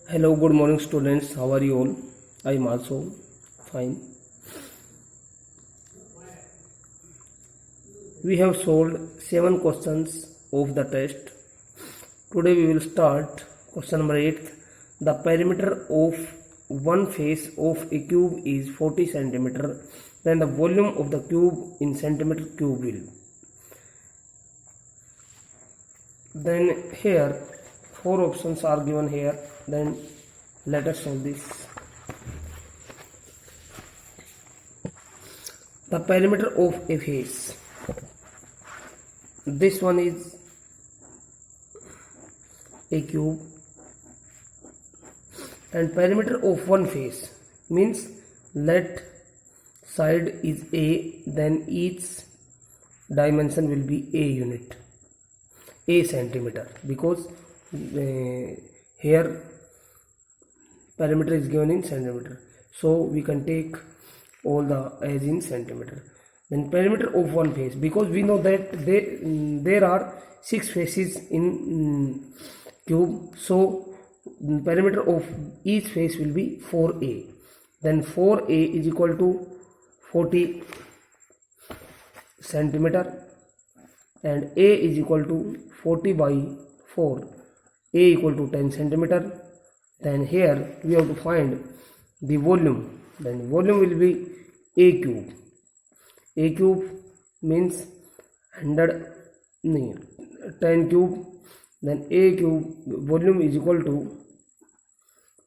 Hello, good morning students. How are you all? I am also fine. We have solved 7 questions of the test. Today we will start question number 8. The perimeter of one face of a cube is 40 centimeter. Then the volume of the cube in centimeter cube will. Then here 4 options are given here. Then let us solve this. The perimeter of a face. This one is a cube, and perimeter of one face means let side is A, then each dimension will be A unit, A centimeter, because here perimeter is given in centimeter, so we can take all the as in centimeter. Then perimeter of one face, because we know that there are 6 faces in cube, so perimeter of each face will be 4a. Then 4a is equal to 40 centimeter and a is equal to 40 by 4, a equal to 10 centimeter. Then here we have to find the volume. Then volume will be a cube. A cube means 10 cube. Then a cube volume is equal to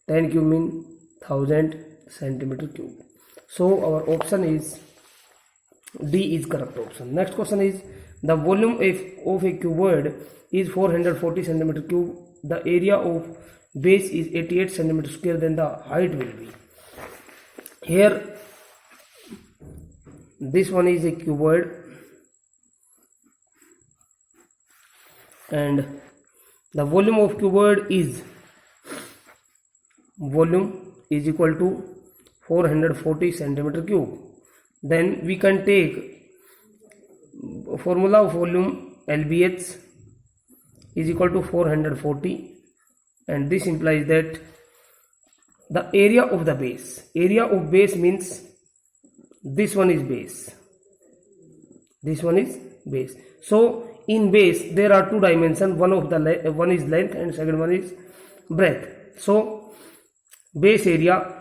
10 cube means 1000 centimeter cube. So our option is D is correct option. Next question is the volume of a cuboid is 440 centimeter cube. The area of base is 88 centimeter square. Then the height will be. Here this one is a cuboid and the volume of cuboid is equal to 440 centimeter cube. Then we can take formula of volume LBH is equal to 440, and this implies that the area of the base, area of base means this one is base, this one is base. So in base there are 2 dimensions, one is length and second one is breadth. So base area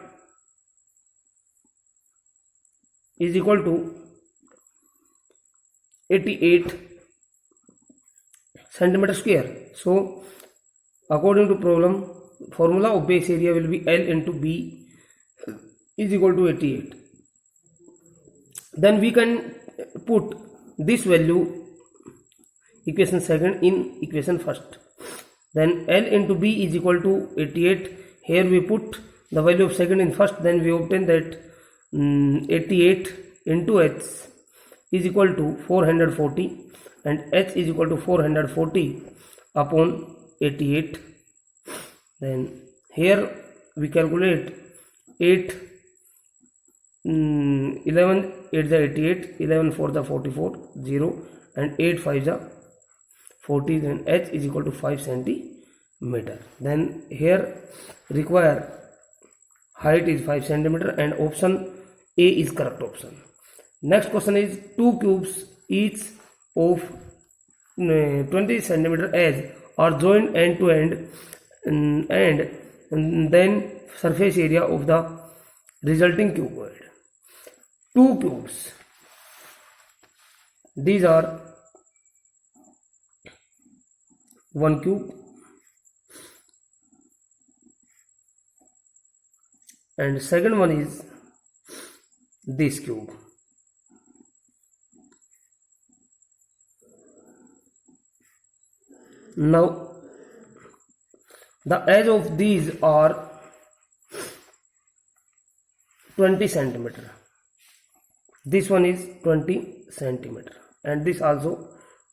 is equal to 88 centimeter square. So according to problem, formula of base area will be L into B is equal to 88. Then we can put this value equation second in equation first. Then L into B is equal to 88. Here we put the value of second in first. Then we obtain that 88 into H is equal to 440, and H is equal to 440 upon 88. Then here we calculate 11 8 is 88, 11 4 is 44, 0, and 8 5 is 40. Then H is equal to 5 centimeter. Then here require height is 5 centimeter, and option A is correct option. Next question is 2 cubes each of 20 centimeter edge are joined end to end, and then surface area of the resulting cuboid. 2 cubes, these are one cube and second one is this cube. Now the edge of these are 20 centimeter. This one is 20 centimeter and this also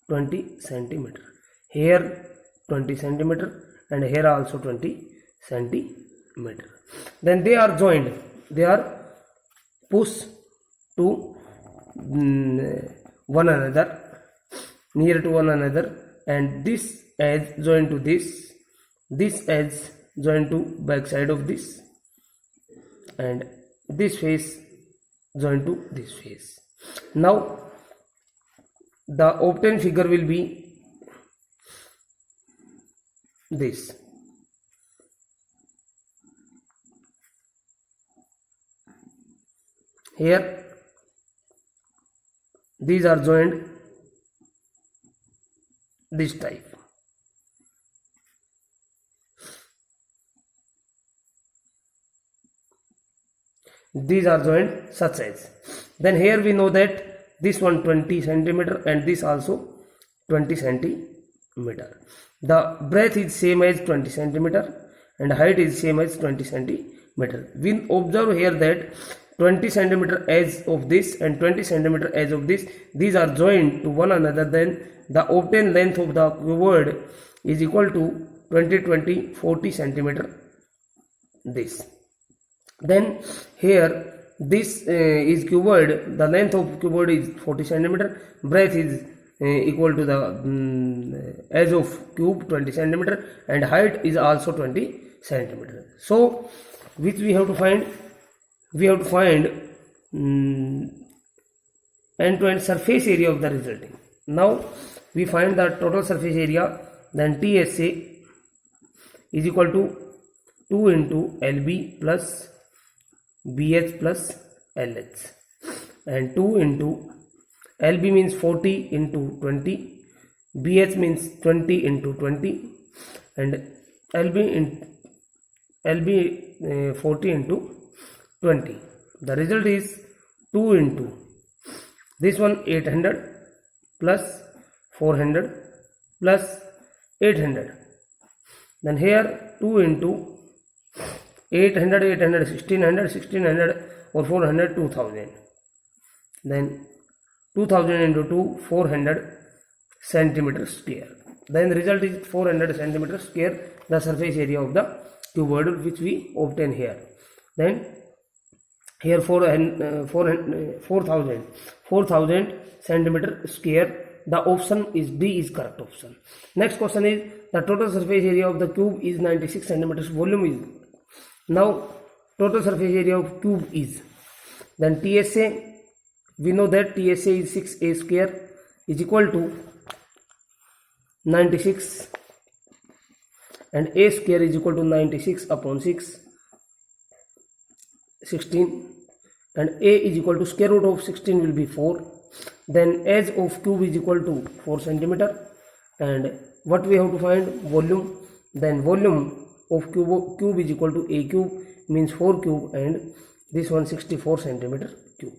20 centimeter. Here 20 centimeter and here also 20 centimeter. Then they are joined, they are pushed to one another, near to one another, and this edge joined to this edge join to back side of this, and this face join to this face. Now the obtained figure will be this. Here these are joined this type. These are joined such as. Then here we know that this one 20 centimeter and this also 20 centimeter. The breadth is same as 20 centimeter and height is same as 20 centimeter. We observe here that 20 centimeter edge of this and 20 centimeter edge of this, these are joined to one another. Then the obtained length of the cuboid is equal to 40 centimeter this. Then here this is cuboid, the length of cuboid is 40 centimeter, breadth is equal to the edge of cube 20 centimeter and height is also 20 centimeter. So which we have to find? We have to find end-to-end surface area of the resulting. Now we find the total surface area. Then TSA is equal to 2 into LB plus BH plus LH, and 2 into LB means 40 into 20, BH means 20 into 20, and LB 40 into 20. The result is 2 into this one 800 plus 400 plus 800. Then here 2 into 800 1600 or 400 2000. Then 2000 into 2 400 centimeter square. Then the result is 400 centimeter square, the surface area of the cuboid which we obtain here. Then here 4000 centimeter square. The option is D is correct option. Next question is the total surface area of the cube is 96 centimeters. Volume is. Now total surface area of cube is. Then TSA, we know that TSA is 6A square is equal to 96 and A square is equal to 96 upon 6 16, and A is equal to square root of 16 will be 4. Then edge of cube is equal to 4 centimeter, and what we have to find? Volume. Then volume of cube is equal to A cube means 4 cube, and this one 64 centimeter cube.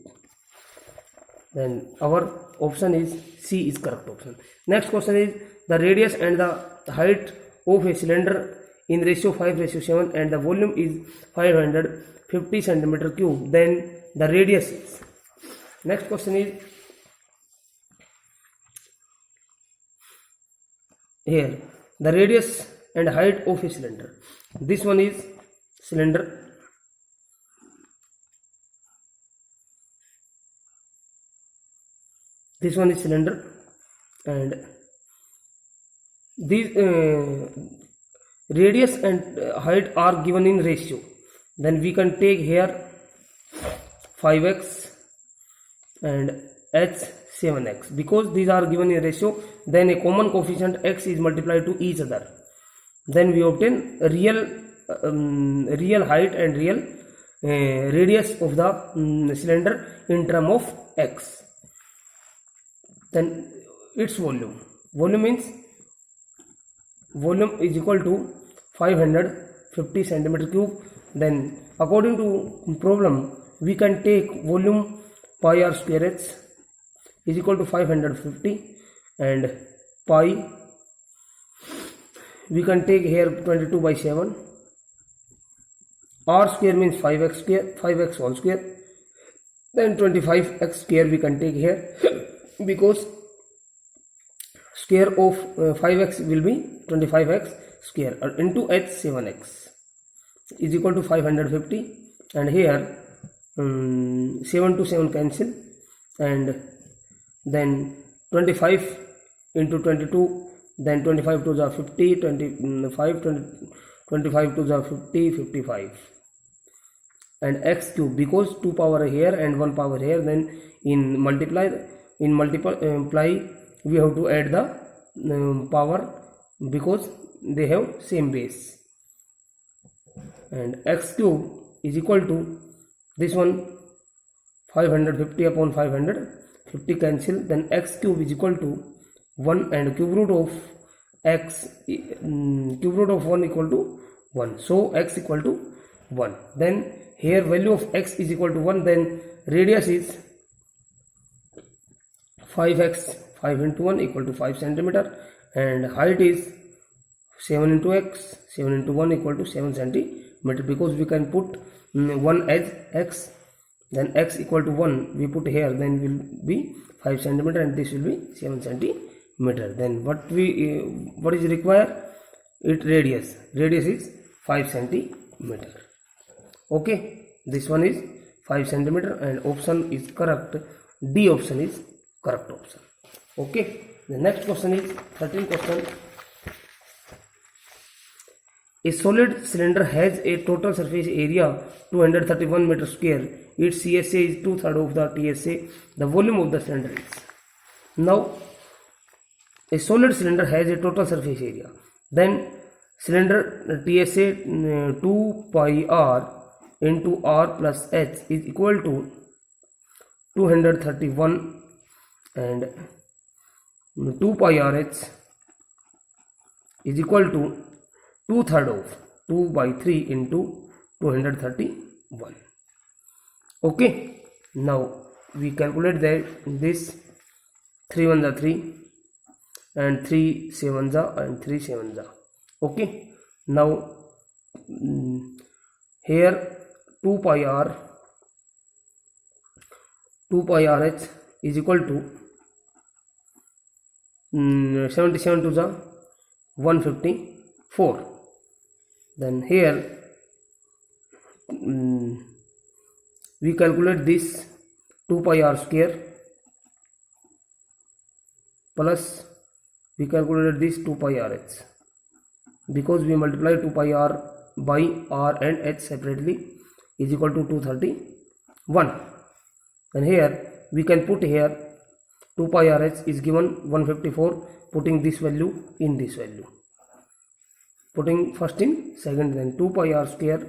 Then our option is C is correct option. Next question is the radius and the height of a cylinder in ratio 5:7 and the volume is 550 centimeter cube. Then the radius is. Next question is here the radius and height of a cylinder. This one is cylinder. This one is cylinder, and these radius and height are given in ratio. Then we can take here 5x and h 7x. Because these are given in ratio, then a common coefficient x is multiplied to each other. Then we obtain real height and real radius of the cylinder in term of x. Then its volume. Volume means volume is equal to 550 centimeter cube. Then according to problem, we can take volume pi r square h is equal to 550, and pi we can take here 22/7. R square means 5x square, 5x whole square. Then 25x square we can take here because square of 5x will be 25x square into h 7x is equal to 550, and here 7 to 7 cancel, and then 25 into 22, then 25 to the 50, 25, 25 to the 50, 55. And x cube, because 2 power here and 1 power here, then in multiply we have to add the power because they have same base. And x cube is equal to this one 550 upon 550 cancel, then x cube is equal to 1 and cube root of x, cube root of 1 equal to 1, so x equal to 1. Then here value of x is equal to 1, then radius is 5x, 5 into 1 equal to 5 centimeter, and height is 7 into x, 7 into 1 equal to 7 centimeter, because we can put 1 as x, then x equal to 1 we put here, then will be 5 centimeter and this will be 7 centimeter. Then what is required? It radius is 5 centimeter. Okay, this one is 5 centimeter and option is correct. D option is correct option. Okay, the next question is 13th question. A solid cylinder has a total surface area 231 meter square. Its CSA is 2/3 of the TSA. The volume of the cylinder is. Now, a solid cylinder has a total surface area. Then cylinder TSA 2 pi r into r plus h is equal to 231 and 2 pi rh is equal to 2/3 of 2 by 3 into 231. Okay, now we calculate that this 3 1 are 3 and 3 7 are and 3 7 are. Okay, now here 2 pi rh is equal to 77 to the 154. Then here we calculate this 2 pi r square plus we calculated this 2 pi rh, because we multiply 2 pi r by r and h separately is equal to 231. And here we can put here 2 pi rh is given 154, putting this value in this value, putting first in second, then 2 pi r square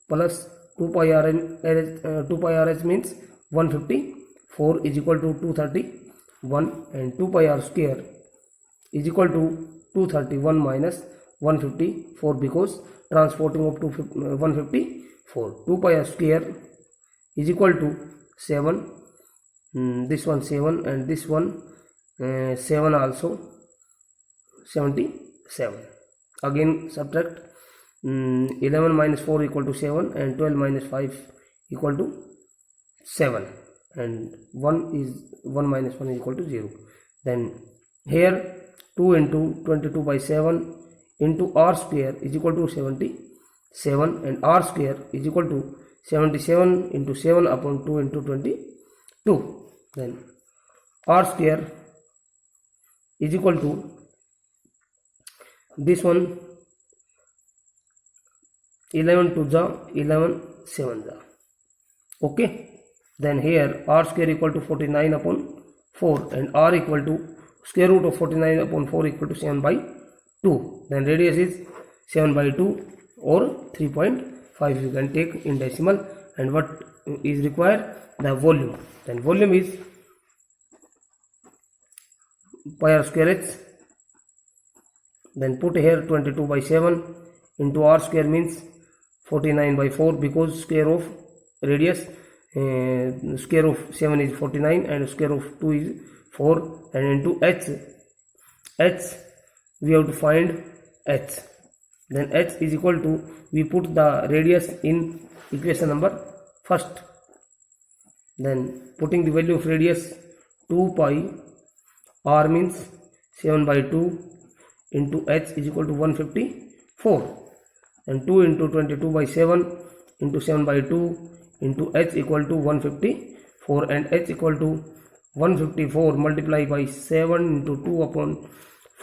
plus 2 pi rh means 154 is equal to 231, and 2 pi r square is equal to 231 minus 154, because transporting up to 154. 2 pi r square is equal to 7, this one 7 and this one 7 also 77. Again subtract 11 minus 4 equal to 7 and 12 minus 5 equal to 7, and 1 minus 1 is equal to 0. Then here 2 into 22 by 7 into r square is equal to 77, and r square is equal to 77 into 7 upon 2 into 22. Then r square is equal to this one 11 to the 11 7 the. Okay, then here r square equal to 49 upon 4 and r equal to square root of 49 upon 4 equal to 7 by 2. Then radius is 7 by 2 or 3.5 you can take in decimal. And what is required? The volume. Then volume is pi r square h. Then put here 22 by 7 into r square means 49 by 4, because square of radius square of 7 is 49 and square of 2 is 4, and into h we have to find h. Then h is equal to, we put the radius in equation number first, then putting the value of radius 2 pi r means 7 by 2 into h is equal to 154, and 2 into 22 by 7 into 7 by 2 into h equal to 154, and h equal to 154 multiplied by 7 into 2 upon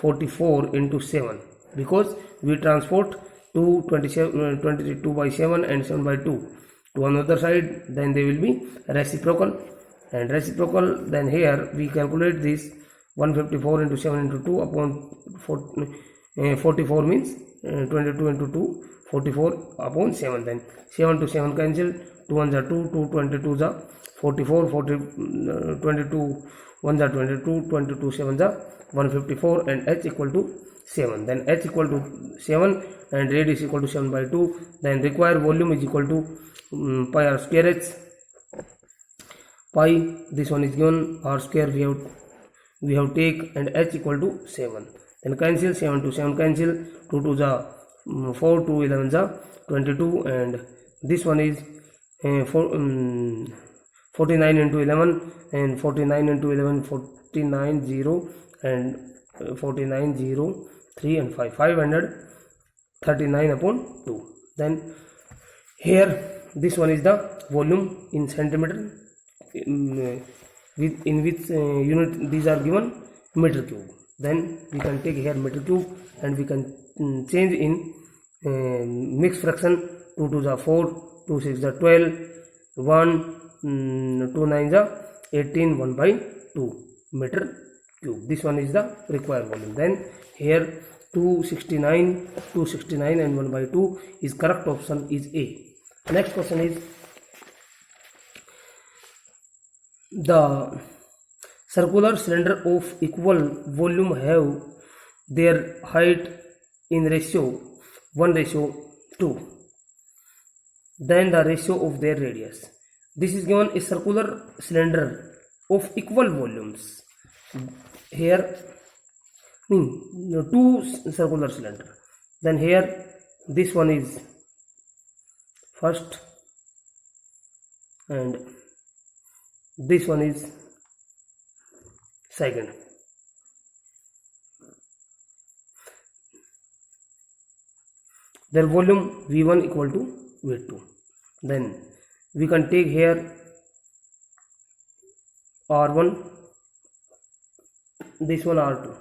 44 into 7, because we transport 22 by 7 and 7 by 2 to another side, then they will be reciprocal. And reciprocal, then here we calculate this 154 into 7 into 2 upon 44 means 22 into 2 44 upon 7. Then 7 to 7 cancel, 2 1 are 2, 2 22 are 44, 22 1 are 22, 22 7 are 154, and h equal to 7. Then h equal to 7 and radius equal to 7 by 2. Then required volume is equal to pi r square h. Pi, this one is given, r square we have take, and h equal to 7. Then cancel, 7 to 7 cancel, 2 to the 4, 2 11 the 22, and this one is 49 into 11, and 49 into 11 49 0, and 49 0 3 and 5 539 upon 2. Then here this one is the volume in centimeter, in which unit these are given, meter cube. Then we can take here meter cube, and we can change in mixed fraction. 2 to the 4, 2 6 the 12, 1 2 9 the 18, 1 by 2 meter cube. This one is the required volume. Then here 269 and 1 by 2 is correct option is A. Next question is the circular cylinder of equal volume have their height in ratio 1:2. Then the ratio of their radius. This is given a circular cylinder of equal volumes. Here two circular cylinder. Then here this one is first, and this one is second. Their volume V1 equal to V2. Then we can take here R1, this one R2.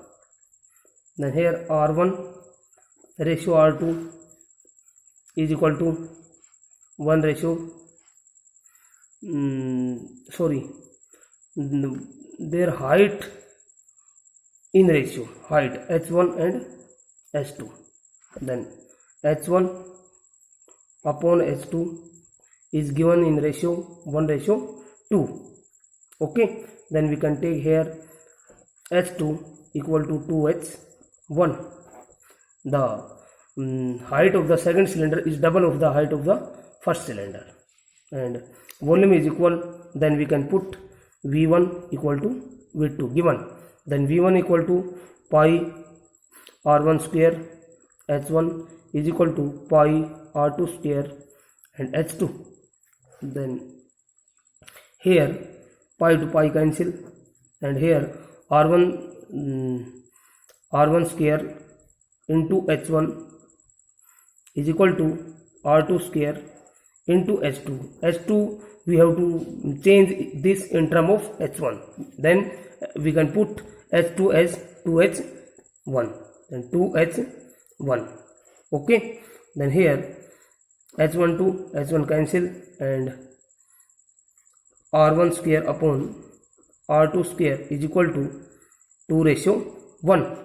Then here R1 ratio R2 is equal to 1 ratio their height in ratio, height h1 and h2. Then h1 upon h2 is given in ratio 1:2. Okay, then we can take here h2 equal to 2h1. The height of the second cylinder is double of the height of the first cylinder, and volume is equal. Then we can put V1 equal to V2 given. Then V1 equal to pi R1 square H1 is equal to pi R2 square and H2. Then here pi to pi cancel, and here R1 square into H1 is equal to R2 square into H2. H2 we have to change this in term of H1. Then we can put H2 as 2H1 and 2H1. Okay, then here H1 to H1 cancel, and R1 square upon R2 square is equal to 2:1.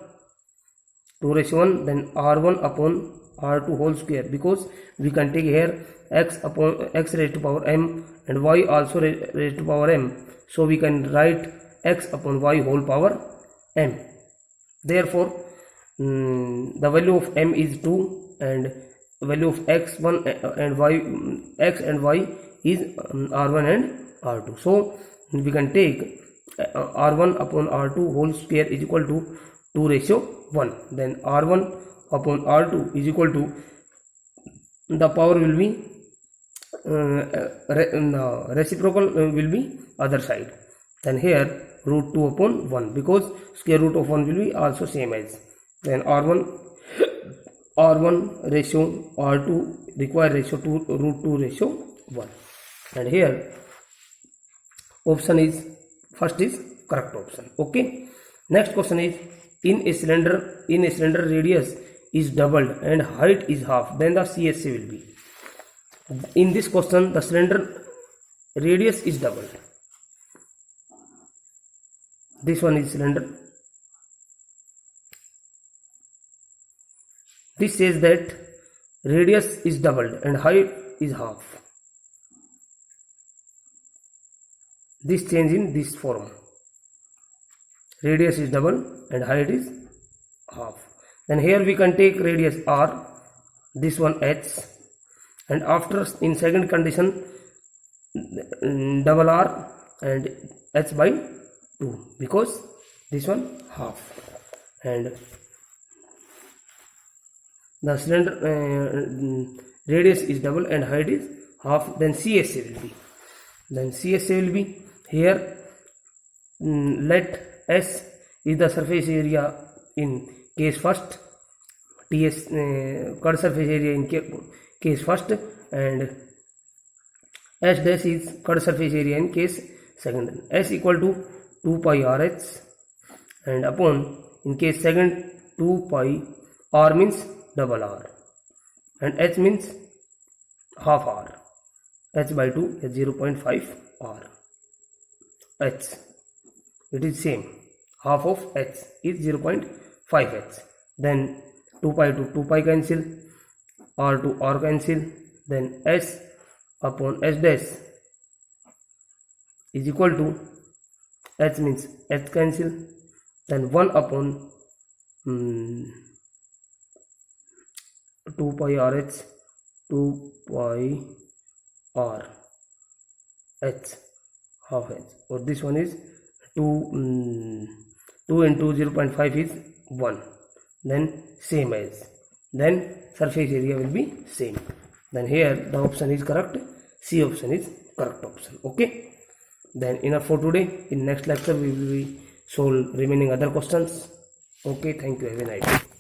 2:1. Then R1 upon R2 whole square, because we can take here x upon x raised to power m and y also raised to power m, so we can write x upon y whole power m. Therefore the value of m is 2, and value of x1 and y, x and y is r1 and r2. So we can take r1 upon r2 whole square is equal to 2:1. Then r1 upon r2 is equal to, the power will be reciprocal will be other side. Then here root 2 upon 1, because square root of 1 will be also same as. Then r1 ratio r2 required ratio to root 2:1. And here option is first is correct option. Okay, next question is in a cylinder radius is doubled and height is half, then the CSA will be. In this question, the cylinder radius is doubled. This one is cylinder. This says that radius is doubled and height is half. This change in this form. Radius is double and height is half. Then here we can take radius r, this one h, and after in second condition double r and h by 2, because this one half, and the cylinder radius is double and height is half, then CSA will be. Then CSA will be here, let S is the surface area in case first, TS cut surface area in case first, and S dash is cut surface area in case second. S equal to 2 pi RH, and upon in case second 2 pi, R means double R and H means half R. H by 2 is 0.5 R. H, it is same, half of H is 0.5 H. Then 2 pi to 2 pi cancel, R to R cancel, then S upon S dash is equal to H means H cancel, then 1 upon 2 pi RH, 2 pi R H, half H, or this one is 2 into 0.5 is 1, then same as, then surface area will be same. Then here the option is correct, C option is correct option. Okay, then enough for today. In next lecture we will be solve remaining other questions. Okay, thank you, have a nice day.